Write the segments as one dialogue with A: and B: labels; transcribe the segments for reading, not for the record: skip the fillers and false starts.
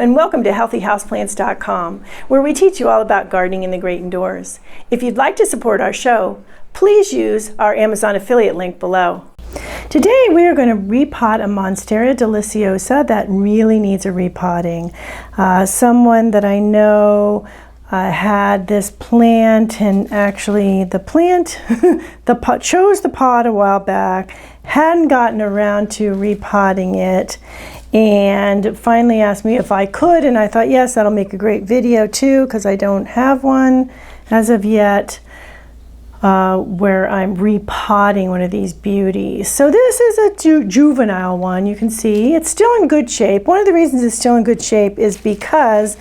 A: and welcome to healthyhouseplants.com, where we teach you all about gardening in the great indoors. If you'd like to support our show, please use our Amazon affiliate link below. Today we are going to repot a Monstera deliciosa that really needs a repotting. Someone that I know had this plant, and actually the plant chose the pot a while back, hadn't gotten around to repotting it, and finally asked me if I could, and I thought, yes, that'll make a great video too, because I don't have one as of yet where I'm repotting one of these beauties. So this is a juvenile one. You can see it's still in good shape. One of the reasons it's still in good shape is because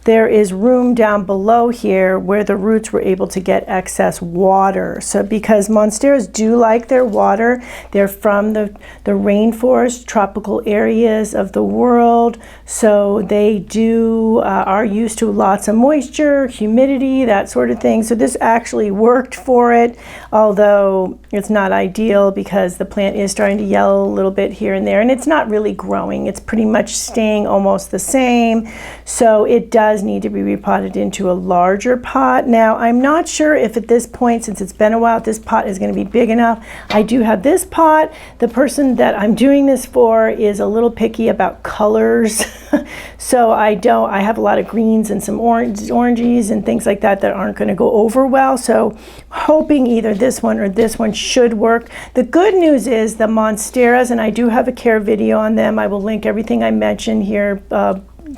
A: there is room down below here where the roots were able to get excess water. So because Monsteras do like their water, they're from the rainforest, tropical areas of the world, so they are used to lots of moisture, humidity, that sort of thing. So this actually worked for it, although it's not ideal because the plant is starting to yellow a little bit here and there, and it's not really growing. It's pretty much staying almost the same. So it does need to be repotted into a larger pot. Now, I'm not sure if at this point, since it's been a while, this pot is going to be big enough. I do have this pot. The person that I'm doing this for is a little picky about colors. So I have a lot of greens and some oranges and things like that aren't going to go over well. So hoping either this one or this one should work. The good news is the Monsteras, and I do have a care video on them. I will link everything I mentioned here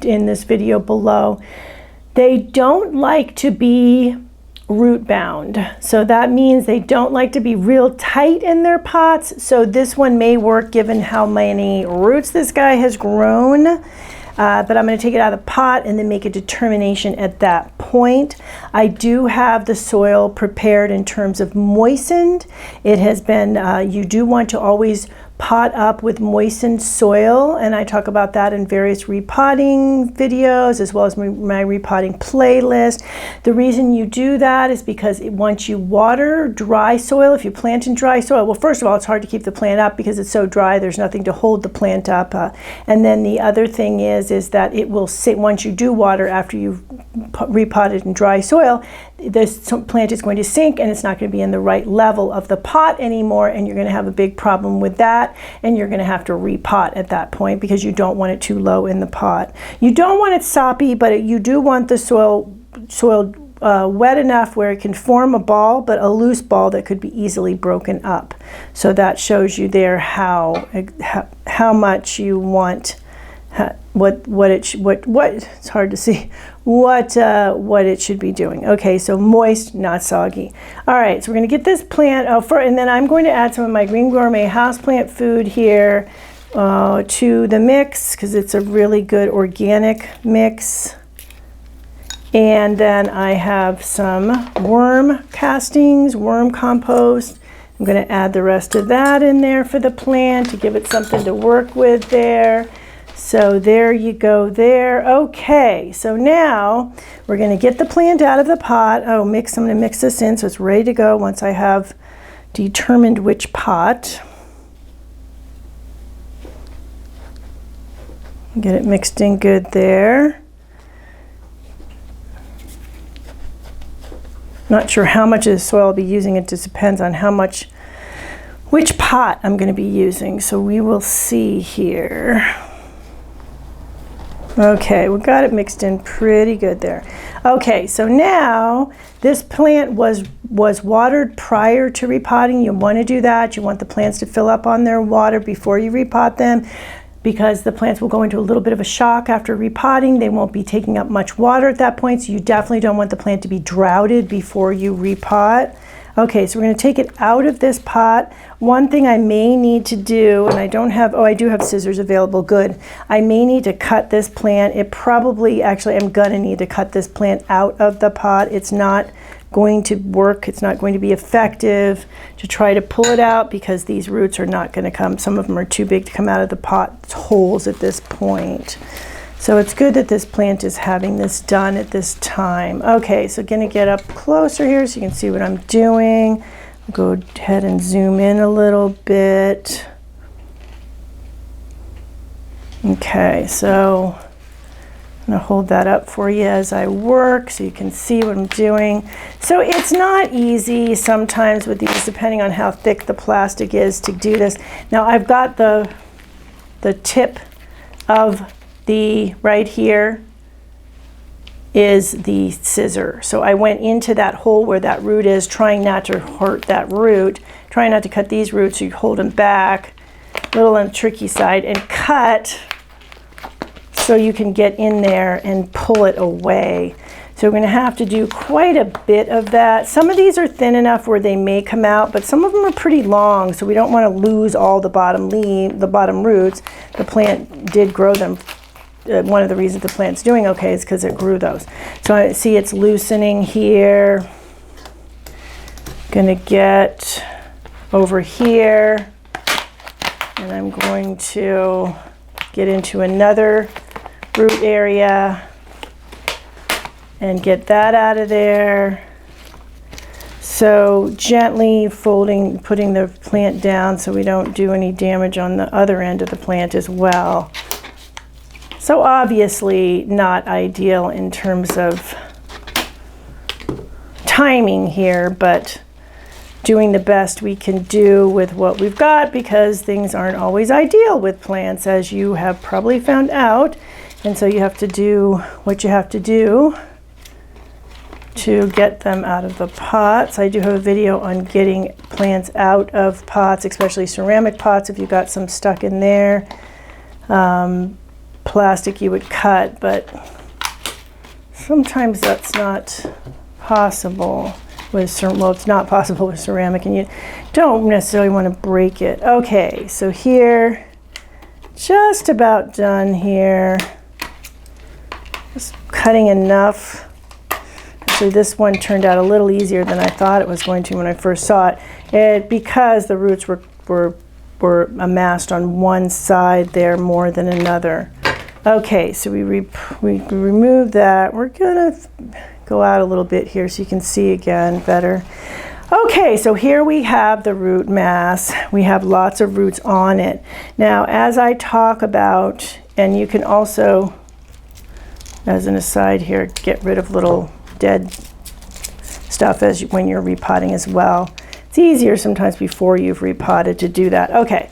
A: in this video below. They don't like to be root bound, so that means they don't like to be real tight in their pots. So this one may work given how many roots this guy has grown, but I'm going to take it out of the pot and then make a determination at that point. I do have the soil prepared in terms of moistened. It has been, you do want to always pot up with moistened soil, and I talk about that in various repotting videos as well as my repotting playlist. The reason you do that is because once you water dry soil, if you plant in dry soil, well, first of all, it's hard to keep the plant up because it's so dry, there's nothing to hold the plant up, and then the other thing is that it will sit, once you do water after you've repotted in dry soil, this plant is going to sink and it's not going to be in the right level of the pot anymore, and you're going to have a big problem with that, and you're going to have to repot at that point because you don't want it too low in the pot. You don't want it soppy, but you do want the soil wet enough where it can form a ball, but a loose ball that could be easily broken up. So that shows you there how much you want, it's hard to see what it should be doing. Okay, so moist, not soggy. All right, so we're going to get this plant and then I'm going to add some of my Green Gourmet houseplant food here to the mix because it's a really good organic mix. And then I have some worm castings, worm compost. I'm going to add the rest of that in there for the plant to give it something to work with there. So there you go there. Okay, so now we're going to get the plant out of the pot. I'm going to mix this in so it's ready to go once I have determined which pot. Get it mixed in good there. Not sure how much of the soil I'll be using. It just depends on which pot I'm going to be using. So we will see here. Okay, we got it mixed in pretty good there. Okay, so now this plant was watered prior to repotting. You want to do that. You want the plants to fill up on their water before you repot them, because the plants will go into a little bit of a shock after repotting. They won't be taking up much water at that point, so you definitely don't want the plant to be droughted before you repot. Okay, so we're going to take it out of this pot. One thing I may need to do, and I do have scissors available, good. I may need to cut this plant. I'm going to need to cut this plant out of the pot. It's not going to work. It's not going to be effective to try to pull it out because these roots are not going to come. Some of them are too big to come out of the pot holes at this point. So it's good that this plant is having this done at this time. Okay, so going to get up closer here so you can see what I'm doing. I'll go ahead and zoom in a little bit. Okay, so I'm going to hold that up for you as I work so you can see what I'm doing. So it's not easy sometimes with these, depending on how thick the plastic is, to do this. Now I've got the tip of the right here is the scissor. So I went into that hole where that root is, trying not to hurt that root, trying not to cut these roots, so you hold them back, a little on the tricky side, and cut so you can get in there and pull it away. So we're going to have to do quite a bit of that. Some of these are thin enough where they may come out, but some of them are pretty long, so we don't want to lose all the bottom roots. The plant did grow them. One of the reasons the plant's doing okay is because it grew those. So I see it's loosening here. Going to get over here, and I'm going to get into another root area and get that out of there. So gently folding, putting the plant down so we don't do any damage on the other end of the plant as well. So obviously not ideal in terms of timing here, but doing the best we can do with what we've got, because things aren't always ideal with plants, as you have probably found out. And so you have to do what you have to do to get them out of the pots. I do have a video on getting plants out of pots, especially ceramic pots, if you got some stuck in there. Plastic you would cut, but sometimes that's not possible with well, it's not possible with ceramic, and you don't necessarily want to break it. Okay, so here, just about done here. Just cutting enough. Actually, this one turned out a little easier than I thought it was going to when I first saw it. Because the roots were amassed on one side there more than another. Okay, so we remove that. We're gonna go out a little bit here so you can see again better. Okay, so here we have the root mass. We have lots of roots on it. Now, as I talk about, and you can also, as an aside here, get rid of little dead stuff when you're repotting as well. It's easier sometimes before you've repotted to do that. Okay,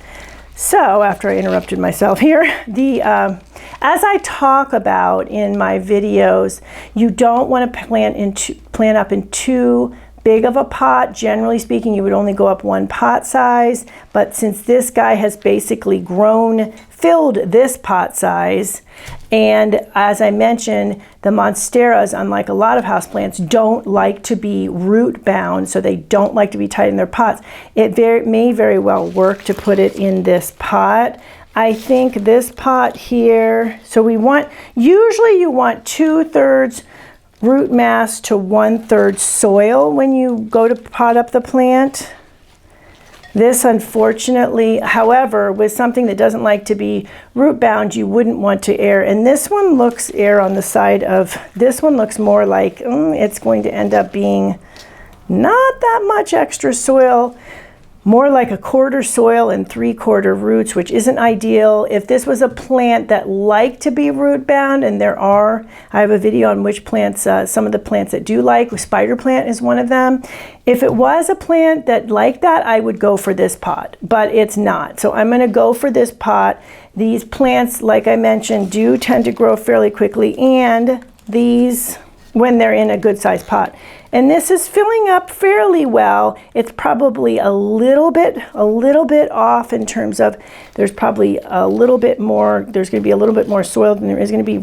A: so after I interrupted myself here, as I talk about in my videos, you don't want to plant up in too big of a pot. Generally speaking, you would only go up one pot size, but since this guy has basically filled this pot size, and as I mentioned, the Monsteras, unlike a lot of houseplants, don't like to be root bound, so they don't like to be tight in their pots. It may very well work to put it in this pot. I think this pot here, so usually you want 2/3 root mass to 1/3 soil when you go to pot up the plant. This, unfortunately, however, with something that doesn't like to be root bound, you wouldn't want to err. And this one looks on the side of, this one looks more like it's going to end up being not that much extra soil, more like 1/4 soil and 3/4 roots, which isn't ideal. If this was a plant that liked to be root bound, and I have a video on which plants, some of the plants that do like, spider plant is one of them. If it was a plant that liked that, I would go for this pot, but it's not. So I'm gonna go for this pot. These plants, like I mentioned, do tend to grow fairly quickly, and these, when they're in a good sized pot. And this is filling up fairly well. It's probably a little bit off in terms of, there's probably a little bit more, there's gonna be a little bit more soil than there is gonna be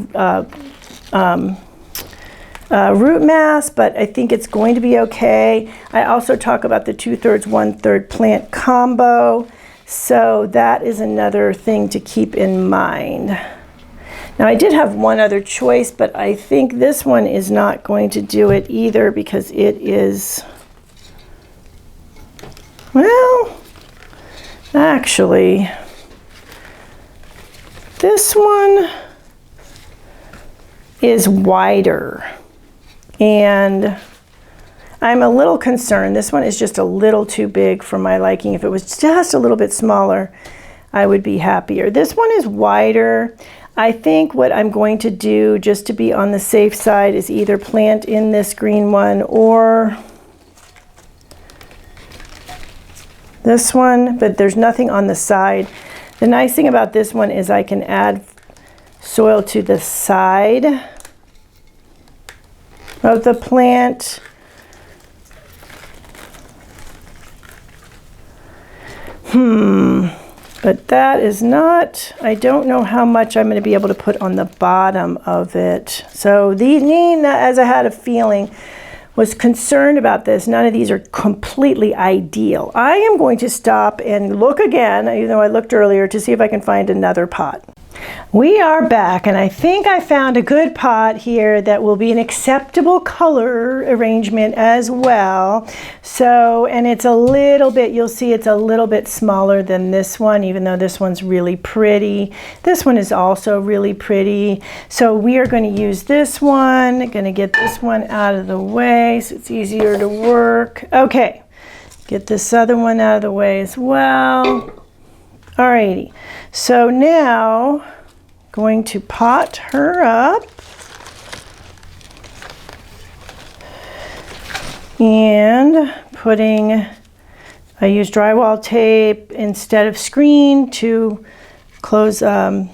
A: root mass, but I think it's going to be okay. I also talk about the 2/3, 1/3 plant combo. So that is another thing to keep in mind. Now, I did have one other choice, but I think this one is not going to do it either, because it is, well, actually, this one is wider, and I'm a little concerned. This one is just a little too big for my liking. If it was just a little bit smaller, I would be happier. This one is wider. I think what I'm going to do, just to be on the safe side, is either plant in this green one or this one, but there's nothing on the side. The nice thing about this one is I can add soil to the side of the plant. But that is not, I don't know how much I'm going to be able to put on the bottom of it. So Nina, as I had a feeling, was concerned about this. None of these are completely ideal. I am going to stop and look again, even though I looked earlier, to see if I can find another pot. We are back, and I think I found a good pot here that will be an acceptable color arrangement as well. So, and it's a little bit, you'll see it's a little bit smaller than this one, even though this one's really pretty. This one is also really pretty. So we are going to use this one, going to get this one out of the way so it's easier to work. Okay, get this other one out of the way as well. Alrighty, so now going to pot her up and putting, I use drywall tape instead of screen to close, to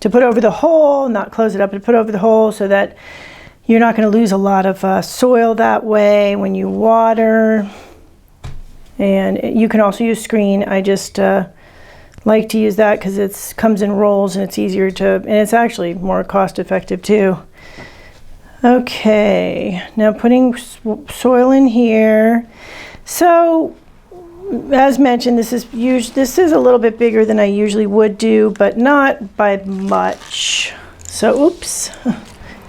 A: put over the hole, not close it up, but put over the hole so that you're not going to lose a lot of soil that way when you water. And you can also use screen. I just like to use that because it comes in rolls and it's easier to, and it's actually more cost effective too. Okay, now putting soil in here. So as mentioned, this is a little bit bigger than I usually would do, but not by much. So oops.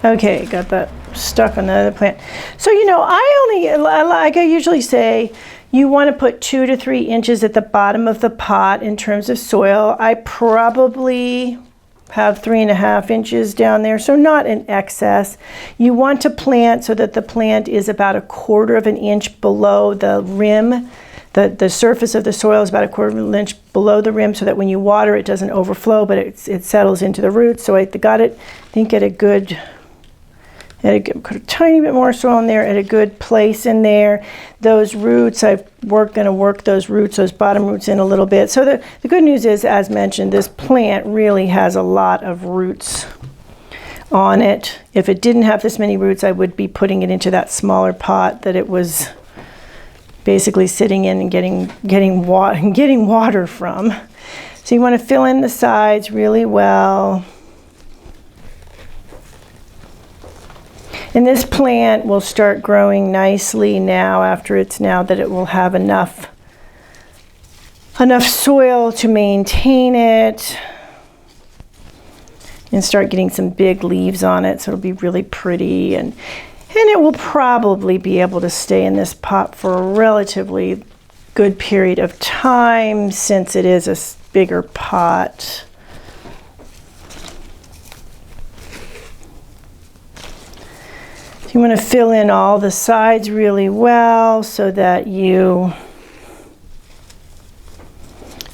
A: Okay, got that stuck on the other plant. So like I usually say, you want to put 2 to 3 inches at the bottom of the pot in terms of soil. I probably have 3.5 inches down there, so not in excess. You want to plant so that the plant is about 1/4 of an inch below the rim. The surface of the soil is about 1/4 of an inch below the rim so that when you water it doesn't overflow, but it settles into the roots. So I got it, I think at a good, put a tiny bit more soil in there at a good place in there. Those roots, I'm going to work those roots, those bottom roots in a little bit. So the good news is, as mentioned, this plant really has a lot of roots on it. If it didn't have this many roots, I would be putting it into that smaller pot that it was basically sitting in and getting water from. So you want to fill in the sides really well. And this plant will start growing nicely now now that it will have enough soil to maintain it and start getting some big leaves on it, so it'll be really pretty, and it will probably be able to stay in this pot for a relatively good period of time since it is a bigger pot. You want to fill in all the sides really well so that you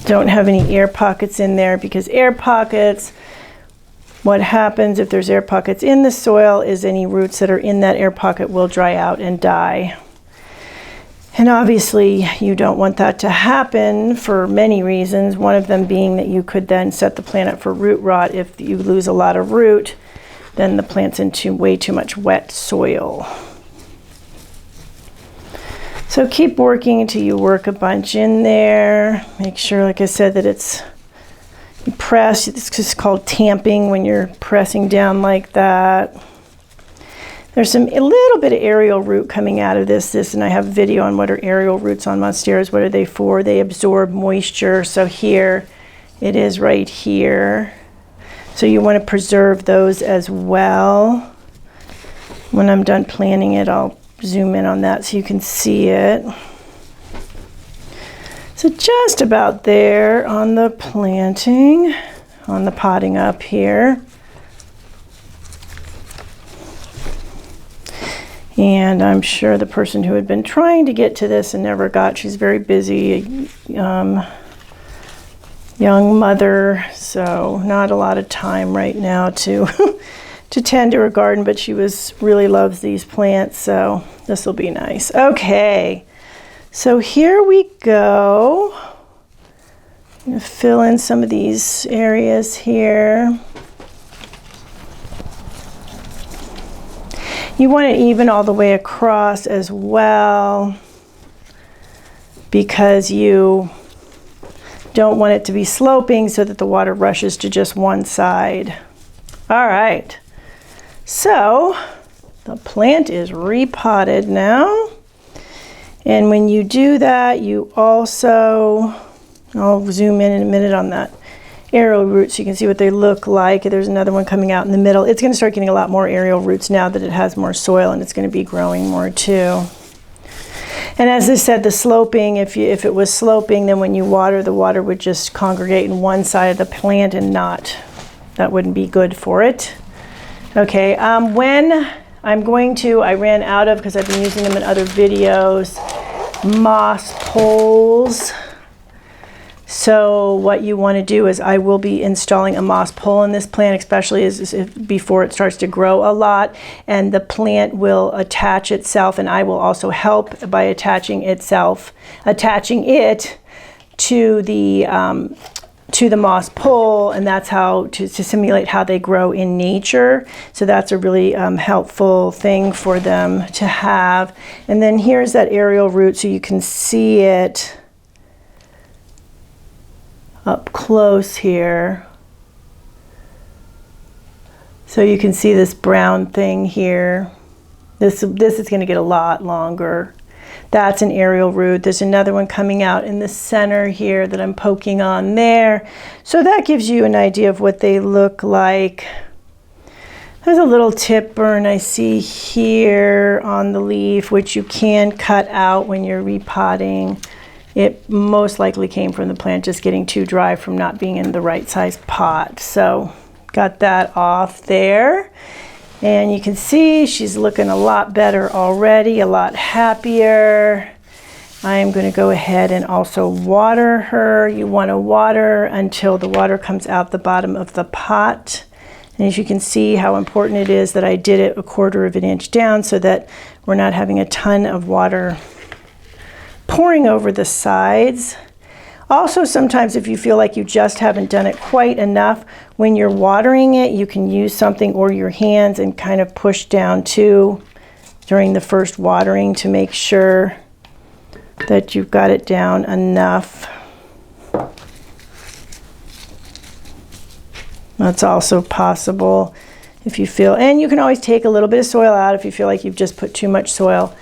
A: don't have any air pockets in there, because air pockets, what happens if there's air pockets in the soil is any roots that are in that air pocket will dry out and die. And obviously you don't want that to happen for many reasons, one of them being that you could then set the plant up for root rot. If you lose a lot of root, then the plant's into way too much wet soil. So keep working until you work a bunch in there. Make sure, like I said, that you press. It's just called tamping when you're pressing down like that. There's a little bit of aerial root coming out of this, and I have a video on what are aerial roots on Monsteras. What are they for? They absorb moisture. So here it is right here. So you want to preserve those as well. When I'm done planting it, I'll zoom in on that so you can see it. So just about there on the planting, on the potting up here. And I'm sure the person who had been trying to get to this and never got, she's very busy, young mother, so not a lot of time right now to to tend to her garden, but she really loves these plants, so this will be nice. Okay, so here we go. I'm going to fill in some of these areas here. You want it even all the way across as well, because you don't want it to be sloping so that the water rushes to just one side. All right, so the plant is repotted now. And when you do that, you also, I'll zoom in a minute on that aerial root so you can see what they look like. There's another one coming out in the middle. It's going to start getting a lot more aerial roots now that it has more soil, and it's going to be growing more too. And as I said, the sloping, if it was sloping, then when you water, the water would just congregate in one side of the plant and that wouldn't be good for it. Okay, when I'm going to, I ran out of, because I've been using them in other videos, moss poles. So what you want to do is I will be installing a moss pole in this plant, especially before it starts to grow a lot, and the plant will attach itself, and I will also help by attaching it to the moss pole, and that's how to simulate how they grow in nature. So that's a really helpful thing for them to have. And then here's that aerial root so you can see it up close here. So you can see this brown thing here. This is going to get a lot longer. That's an aerial root. There's another one coming out in the center here that I'm poking on there. So that gives you an idea of what they look like. There's a little tip burn I see here on the leaf, which you can cut out when you're repotting. It most likely came from the plant just getting too dry from not being in the right size pot. So got that off there. And you can see she's looking a lot better already, a lot happier. I am going to go ahead and also water her. You want to water until the water comes out the bottom of the pot. And as you can see how important it is that I did it 1/4 of an inch down so that we're not having a ton of water pouring over the sides. Also, sometimes if you feel like you just haven't done it quite enough, when you're watering it, you can use something or your hands and kind of push down too during the first watering to make sure that you've got it down enough. That's also possible if you feel, and you can always take a little bit of soil out if you feel like you've just put too much soil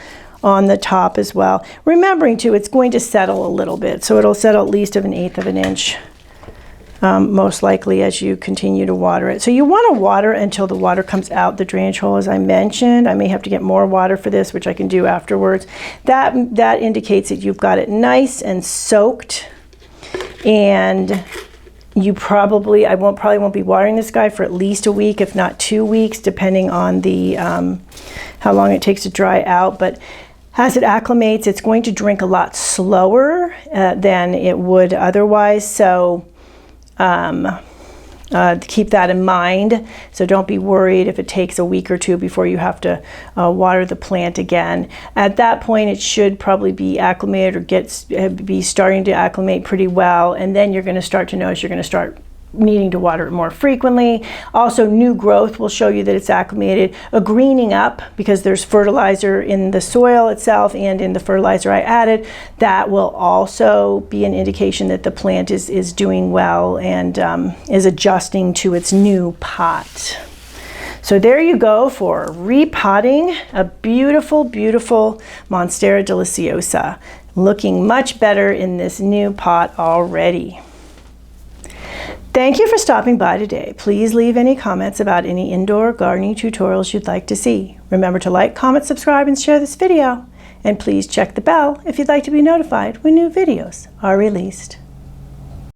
A: on the top as well. Remembering too, it's going to settle a little bit, so it'll settle at least of 1/8 of an inch, most likely as you continue to water it. So you want to water until the water comes out the drainage hole, as I mentioned. I may have to get more water for this, which I can do afterwards. That indicates that you've got it nice and soaked, and you probably won't be watering this guy for at least a week, if not 2 weeks, depending on the how long it takes to dry out. But as it acclimates, it's going to drink a lot slower than it would otherwise. So keep that in mind. So don't be worried if it takes a week or two before you have to water the plant again. At that point, it should probably be acclimated or be starting to acclimate pretty well. And then you're going to start to notice you're going to start needing to water it more frequently. Also, new growth will show you that it's acclimated. A greening up, because there's fertilizer in the soil itself and in the fertilizer I added, that will also be an indication that the plant is doing well and is adjusting to its new pot. So there you go for repotting a beautiful, beautiful Monstera deliciosa. Looking much better in this new pot already. Thank you for stopping by today. Please leave any comments about any indoor gardening tutorials you'd like to see. Remember to like, comment, subscribe, and share this video. And please check the bell if you'd like to be notified when new videos are released.